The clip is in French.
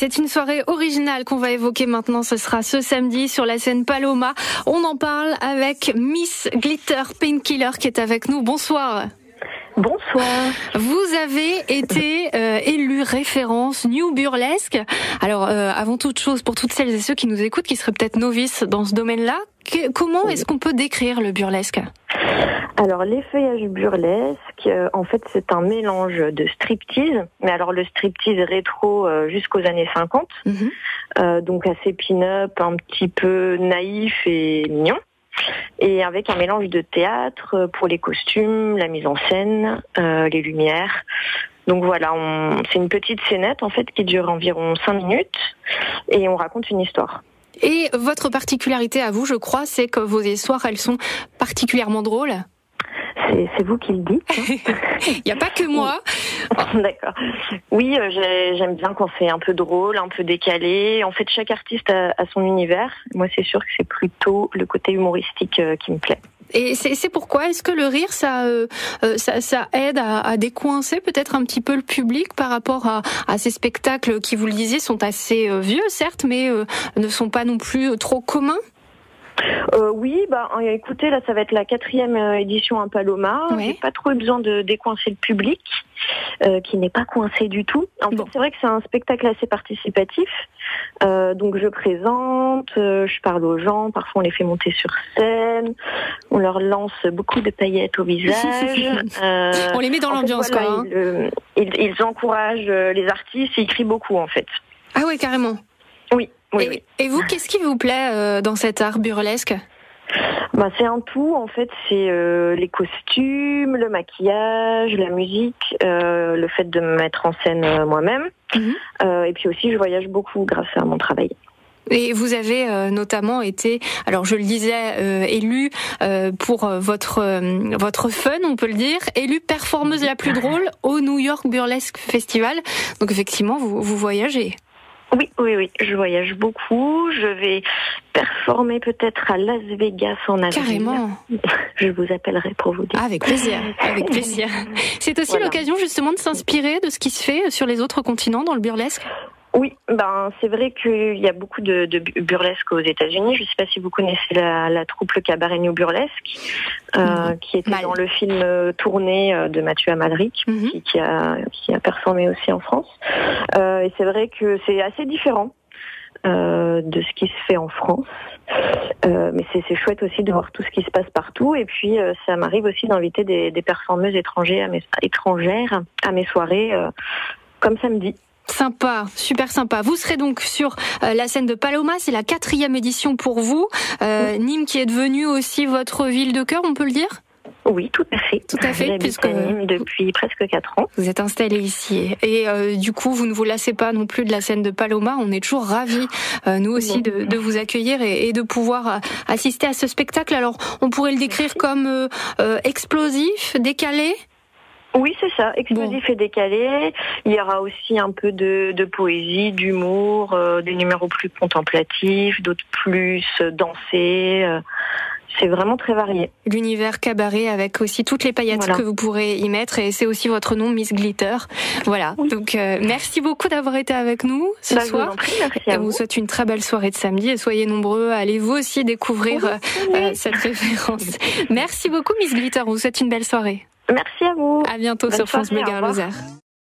c'est une soirée originale qu'on va évoquer maintenant. Ce sera ce samedi sur la scène Paloma. On en parle avec Miss Glitter Painkiller qui est avec nous. Bonsoir. Bonsoir. Vous avez été élue référence New Burlesque. Alors, avant toute chose, pour toutes celles et ceux qui nous écoutent, qui seraient peut-être novices dans ce domaine-là, comment est-ce qu'on peut décrire le burlesque ? Alors, l'effeuillage burlesque, en fait, c'est un mélange de striptease, mais alors le striptease rétro jusqu'aux années 50, donc assez pin-up, un petit peu naïf et mignon. Et avec un mélange de théâtre pour les costumes, la mise en scène, les lumières. Donc voilà, c'est une petite scénette en fait qui dure environ 5 minutes et on raconte une histoire. Et votre particularité à vous, je crois, c'est que vos histoires, elles sont particulièrement drôles. C'est vous qui le dites. Il n'y a pas que moi. D'accord. Oui, j'aime bien quand c'est un peu drôle, un peu décalé. En fait, chaque artiste a son univers. Moi, c'est sûr que c'est plutôt le côté humoristique qui me plaît. Et c'est pourquoi est-ce que le rire, ça aide à décoincer peut-être un petit peu le public par rapport à ces spectacles qui, vous le disiez, sont assez vieux, certes, mais ne sont pas non plus trop communs? Oui, écoutez, là, ça va être la 4e édition à Paloma. Oui. J'ai pas trop eu besoin de décoincer le public, qui n'est pas coincé du tout. En fait, c'est vrai que c'est un spectacle assez participatif. Donc, je présente, je parle aux gens. Parfois, on les fait monter sur scène. On leur lance beaucoup de paillettes au visage. On les met dans l'ambiance, voilà, quoi. Ils encouragent les artistes et ils crient beaucoup, en fait. Ah ouais, carrément. Oui. Oui. Et vous, qu'est-ce qui vous plaît dans cet art burlesque ? C'est un tout, en fait, c'est les costumes, le maquillage, la musique, le fait de me mettre en scène moi-même. Et puis aussi, je voyage beaucoup grâce à mon travail. Et vous avez notamment été, alors je le disais, élue pour votre fun, on peut le dire, élue performeuse la plus drôle au New York Burlesque Festival. Donc effectivement, vous voyagez. Oui, je voyage beaucoup. Je vais performer peut-être à Las Vegas en avril. Carrément. Je vous appellerai pour vous dire. Avec plaisir, avec plaisir. C'est aussi l'occasion justement de s'inspirer de ce qui se fait sur les autres continents dans le burlesque. Oui, c'est vrai qu'il y a beaucoup de burlesque aux États-Unis. Je ne sais pas si vous connaissez la troupe Le Cabaret New Burlesque, qui était dans le film tourné de Mathieu Amalric, qui a performé aussi en France. Et c'est vrai que c'est assez différent de ce qui se fait en France. Mais c'est chouette aussi de voir tout ce qui se passe partout. Et puis, ça m'arrive aussi d'inviter des performeuses étrangères à mes soirées, comme samedi. Sympa, super sympa. Vous serez donc sur la scène de Paloma, c'est la 4e édition pour vous. Nîmes qui est devenue aussi votre ville de cœur, on peut le dire ? Oui, tout à fait. Tout à fait, puisque Nîmes depuis presque 4 ans. Vous êtes installé ici. Et du coup, vous ne vous lassez pas non plus de la scène de Paloma. On est toujours ravis, nous aussi, de vous accueillir et de pouvoir assister à ce spectacle. Alors, on pourrait le décrire comme explosif, décalé ? Oui, c'est ça, explosif et décalé. Il y aura aussi un peu de poésie, d'humour, des numéros plus contemplatifs, d'autres plus dansés. C'est vraiment très varié. L'univers cabaret avec aussi toutes les paillettes que vous pourrez y mettre, et c'est aussi votre nom, Miss Glitter. Voilà. Oui. Donc merci beaucoup d'avoir été avec nous ce soir. Je vous en prie, merci à vous. On vous souhaite une très belle soirée de samedi et soyez nombreux à aller vous aussi découvrir cette référence. Merci beaucoup, Miss Glitter. On vous souhaite une belle soirée. Merci à vous. À bientôt sur France Bleu Gare Lozère.